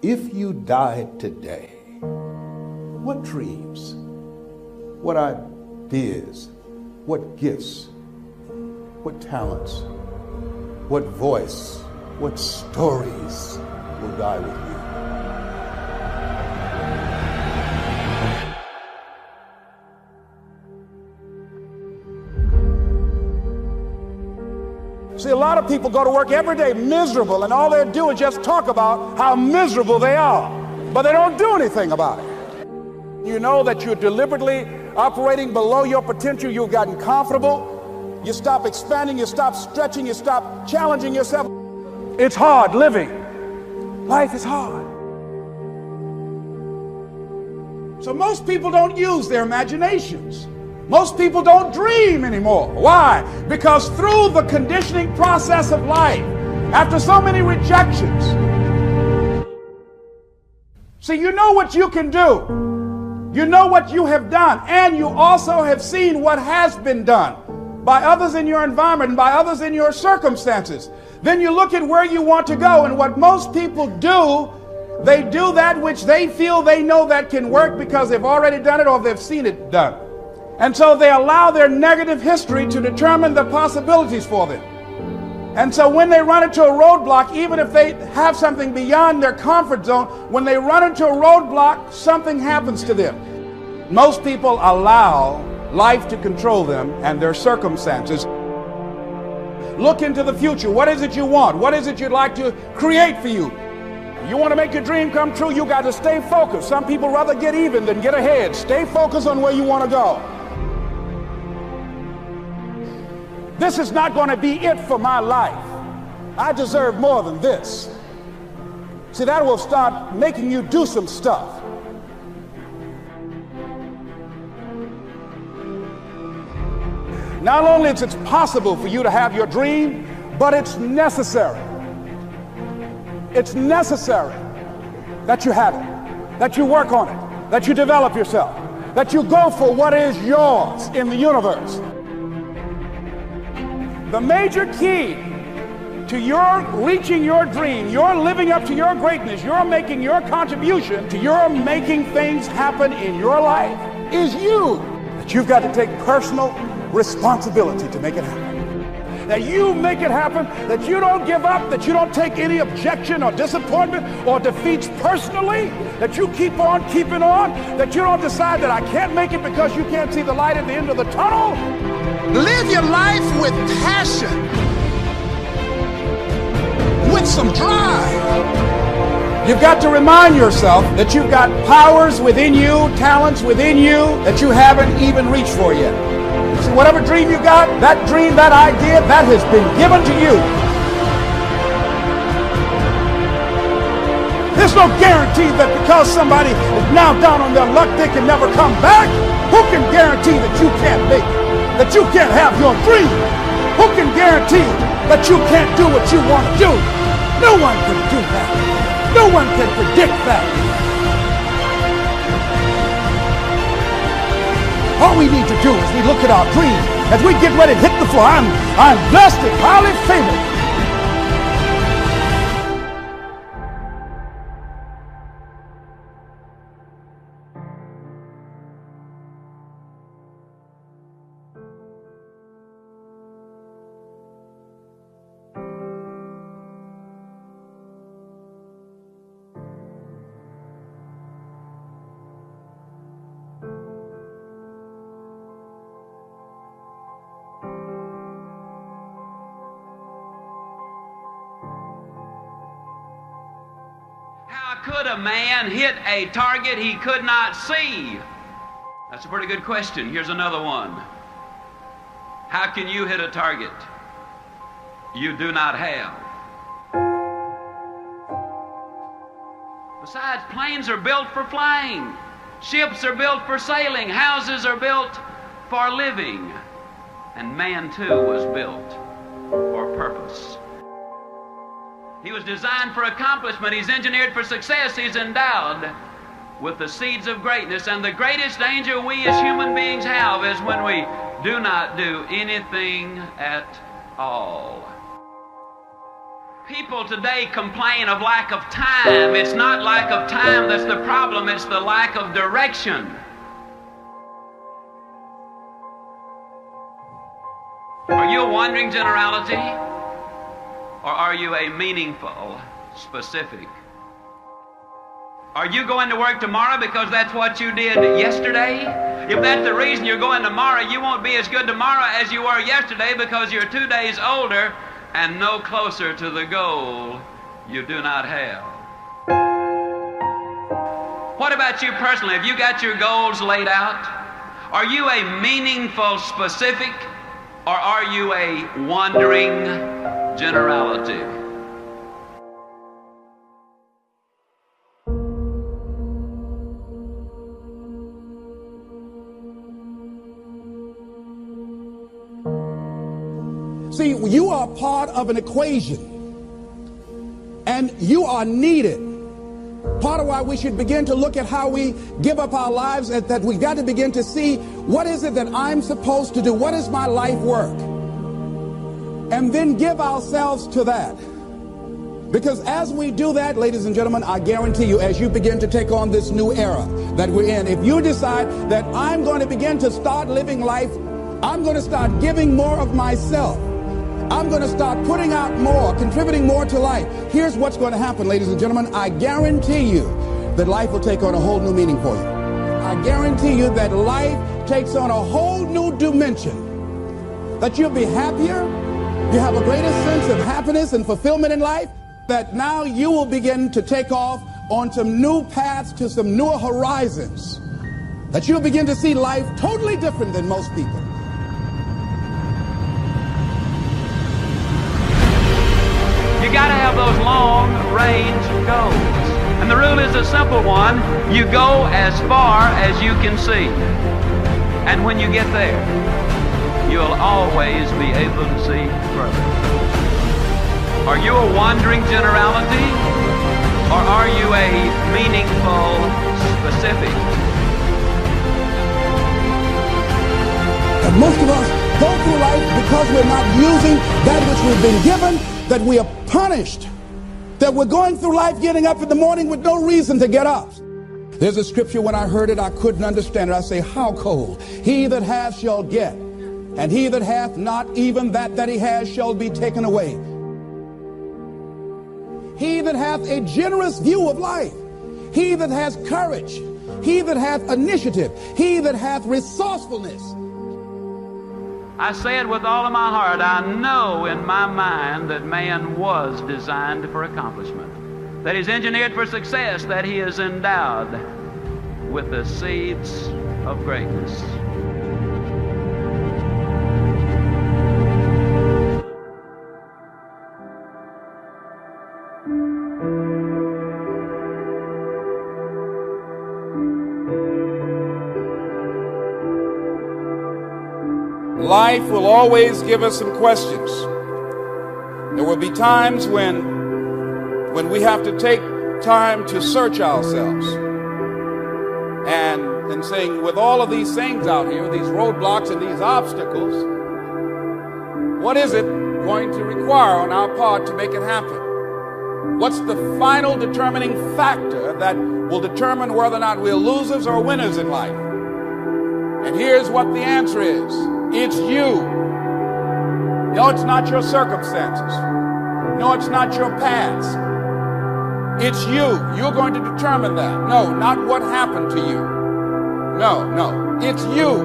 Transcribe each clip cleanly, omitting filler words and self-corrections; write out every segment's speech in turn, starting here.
If you died today, what dreams, what ideas, what gifts, what talents, what voice, what stories will die with you? See, a lot of people go to work every day miserable, and all they do is just talk about how miserable they are, but they don't do anything about it. You know that you're deliberately operating below your potential. You've gotten comfortable. You stop expanding. You stop stretching. You stop challenging yourself. It's hard living. Life is hard. So most people don't use their imaginations. Most people don't dream anymore. Why? Because through the conditioning process of life, after so many rejections, see, you know what you can do. You know what you have done, and you also have seen what has been done by others in your environment and by others in your circumstances. Then you look at where you want to go, and what most people do, they do that which they feel they know that can work because they've already done it or they've seen it done. And so they allow their negative history to determine the possibilities for them. And so when they run into a roadblock, even if they have something beyond their comfort zone, when they run into a roadblock, something happens to them. Most people allow life to control them and their circumstances. Look into the future. What is it you want? What is it you'd like to create for you? You want to make your dream come true, you got to stay focused. Some people rather get even than get ahead. Stay focused on where you want to go. This is not going to be it for my life. I deserve more than this. See, that will start making you do some stuff. Not only is it possible for you to have your dream, but it's necessary. It's necessary that you have it, that you work on it, that you develop yourself, that you go for what is yours in the universe. The major key to your reaching your dream, your living up to your greatness, your making your contribution to your making things happen in your life is you. That you've got to take personal responsibility to make it happen. That you make it happen, that you don't give up, that you don't take any objection or disappointment or defeats personally, that you keep on keeping on, that you don't decide that I can't make it because you can't see the light at the end of the tunnel. Live your life with passion, with some drive. You've got to remind yourself that you've got powers within you, talents within you that you haven't even reached for yet. See, whatever dream you got, that dream, that idea, that has been given to you. There's no guarantee that because somebody is now down on their luck, they can never come back. Who can guarantee that you can't make it? That you can't have your dream? Who can guarantee that you can't do what you want to do? No one can do that. No one can predict that. All we need to do is we look at our dream as we get ready to hit the floor. I'm blessed and highly favored. How could a man hit a target he could not see? That's a pretty good question. Here's another one. How can you hit a target you do not have? Besides, planes are built for flying. Ships are built for sailing. Houses are built for living. And man too was built for purpose. He was designed for accomplishment. He's engineered for success. He's endowed with the seeds of greatness. And the greatest danger we as human beings have is when we do not do anything at all. People today complain of lack of time. It's not lack of time that's the problem, it's the lack of direction. Are you a wandering generality? Or are you a meaningful, specific? Are you going to work tomorrow because that's what you did yesterday? If that's the reason you're going tomorrow, you won't be as good tomorrow as you were yesterday because you're 2 days older and no closer to the goal you do not have. What about you personally? Have you got your goals laid out? Are you a meaningful, specific, or are you a wandering generality? See, you are part of an equation, and you are needed. Part of why we should begin to look at how we give up our lives, that we got to begin to see, what is it that I'm supposed to do? What is my life work? And then give ourselves to that. Because as we do that, ladies and gentlemen, I guarantee you, as you begin to take on this new era that we're in, if you decide that I'm going to begin to start living life, I'm going to start giving more of myself, I'm going to start putting out more, contributing more to life. Here's what's going to happen, ladies and gentlemen. I guarantee you that life will take on a whole new meaning for you. I guarantee you that life takes on a whole new dimension. That you'll be happier, you have a greater sense of happiness and fulfillment in life, that now you will begin to take off on some new paths to some newer horizons. That you'll begin to see life totally different than most people. You got to have those long-range goals. And the rule is a simple one. You go as far as you can see. And when you get there, you'll always be able to see further. Are you a wandering generality? Or are you a meaningful, specific? And most of us go through life because we're not using that which we've been given, that we are punished, that we're going through life getting up in the morning with no reason to get up. There's a scripture, when I heard it, I couldn't understand it. I say, how cold? He that hath shall get, and he that hath not, even that he has shall be taken away. He that hath a generous view of life, he that has courage, he that hath initiative, he that hath resourcefulness. I say it with all of my heart. I know in my mind that man was designed for accomplishment, that he's engineered for success, that he is endowed with the seeds of greatness. Life will always give us some questions. There will be times when we have to take time to search ourselves. And saying, with all of these things out here, these roadblocks and these obstacles, what is it going to require on our part to make it happen? What's the final determining factor that will determine whether or not we're losers or winners in life? And here's what the answer is. It's you. No, it's not your circumstances. No, it's not your past. It's you. You're going to determine that. No, not what happened to you. No. It's you.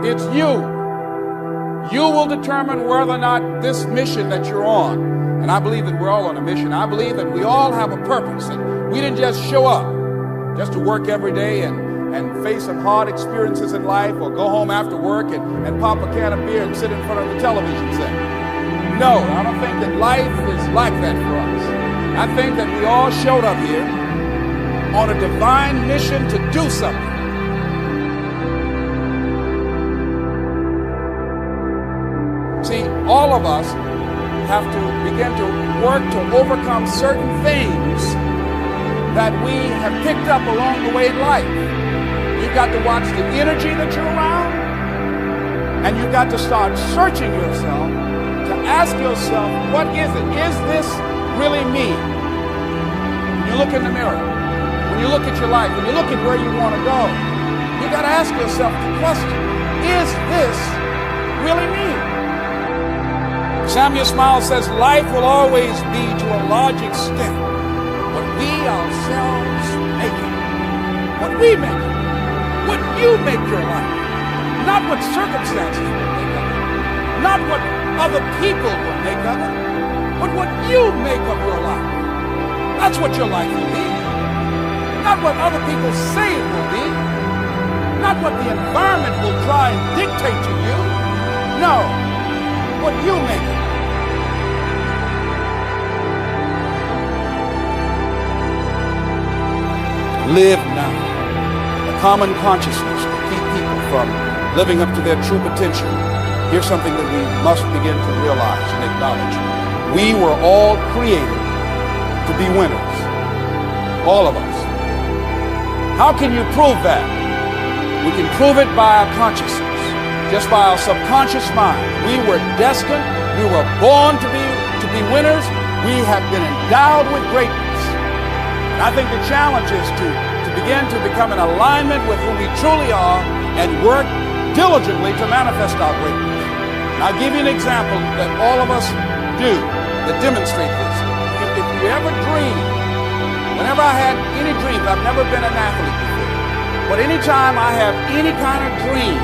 It's you. You will determine whether or not this mission that you're on, and I believe that we're all on a mission. I believe that we all have a purpose, and we didn't just show up just to work every day and face some hard experiences in life, or go home after work and pop a can of beer and sit in front of the television set. No, I don't think that life is like that for us. I think that we all showed up here on a divine mission to do something. See, all of us have to begin to work to overcome certain things that we have picked up along the way in life. You've got to watch the energy that you're around, and you've got to start searching yourself to ask yourself, what is it? Is this really me? When you look in the mirror, when you look at your life, when you look at where you want to go, you got to ask yourself the question, is this really me? Samuel Smiles says, life will always be to a large extent what we ourselves make it. What we make it. What you make your life. Not what circumstances will make of it. Not what other people will make of it. But what you make of your life. That's what your life will be. Not what other people say it will be. Not what the environment will try and dictate to you. No, what you make it. Live now. A common consciousness to keep people from living up to their true potential. Here's something that we must begin to realize and acknowledge. We were all created to be winners. All of us. How can you prove that? We can prove it by our consciousness, just by our subconscious mind. We were destined, we were born to be winners. We have been endowed with greatness. And I think the challenge is to begin to become in alignment with who we truly are and work diligently to manifest our greatness. And I'll give you an example that all of us do that demonstrate this. If you ever dream, whenever I had any dreams, I've never been an athlete before, but anytime I have any kind of dream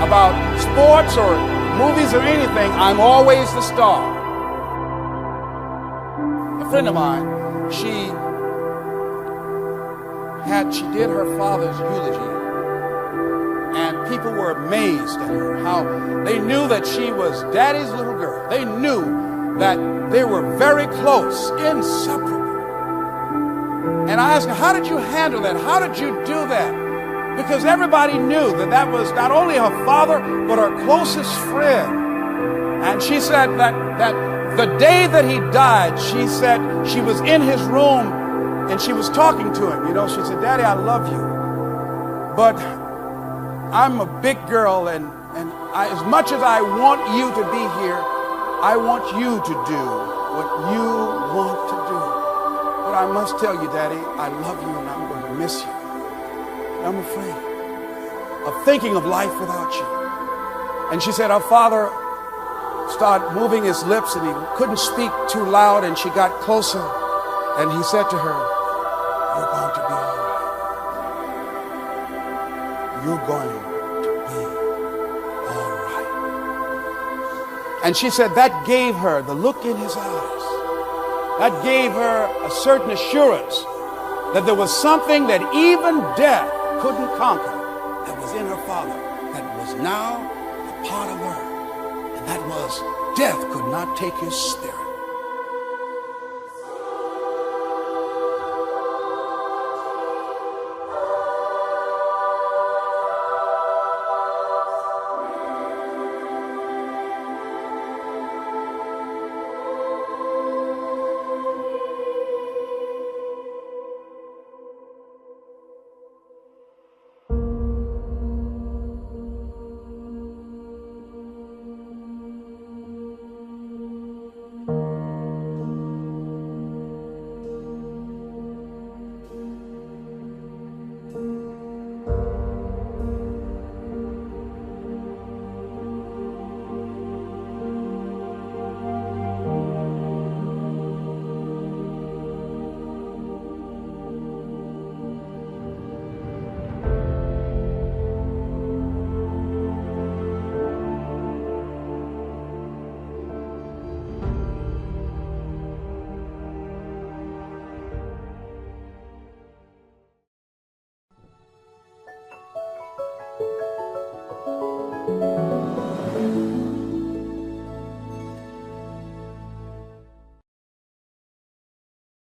about sports or movies or anything, I'm always the star. A friend of mine, she did her father's eulogy, and people were amazed at her, how they knew that she was daddy's little girl. They knew that they were very close, inseparable. And I asked her, how did you handle that? How did you do that? Because everybody knew that that was not only her father, but her closest friend. And she said that the day that he died, she said she was in his room and she was talking to him. You know, she said, Daddy, I love you, but I'm a big girl, and as much as I want you to be here, I want you to do what you want to do. But I must tell you, Daddy, I love you and I'm going to miss you. I'm afraid of thinking of life without you. And she said her father started moving his lips and he couldn't speak too loud, and she got closer and he said to her, you're going to be all right. You're going to be all right. And she said that gave her the look in his eyes. That gave her a certain assurance that there was something that even death couldn't conquer that was in her father, that was now a part of her. And that was, death could not take his spirit.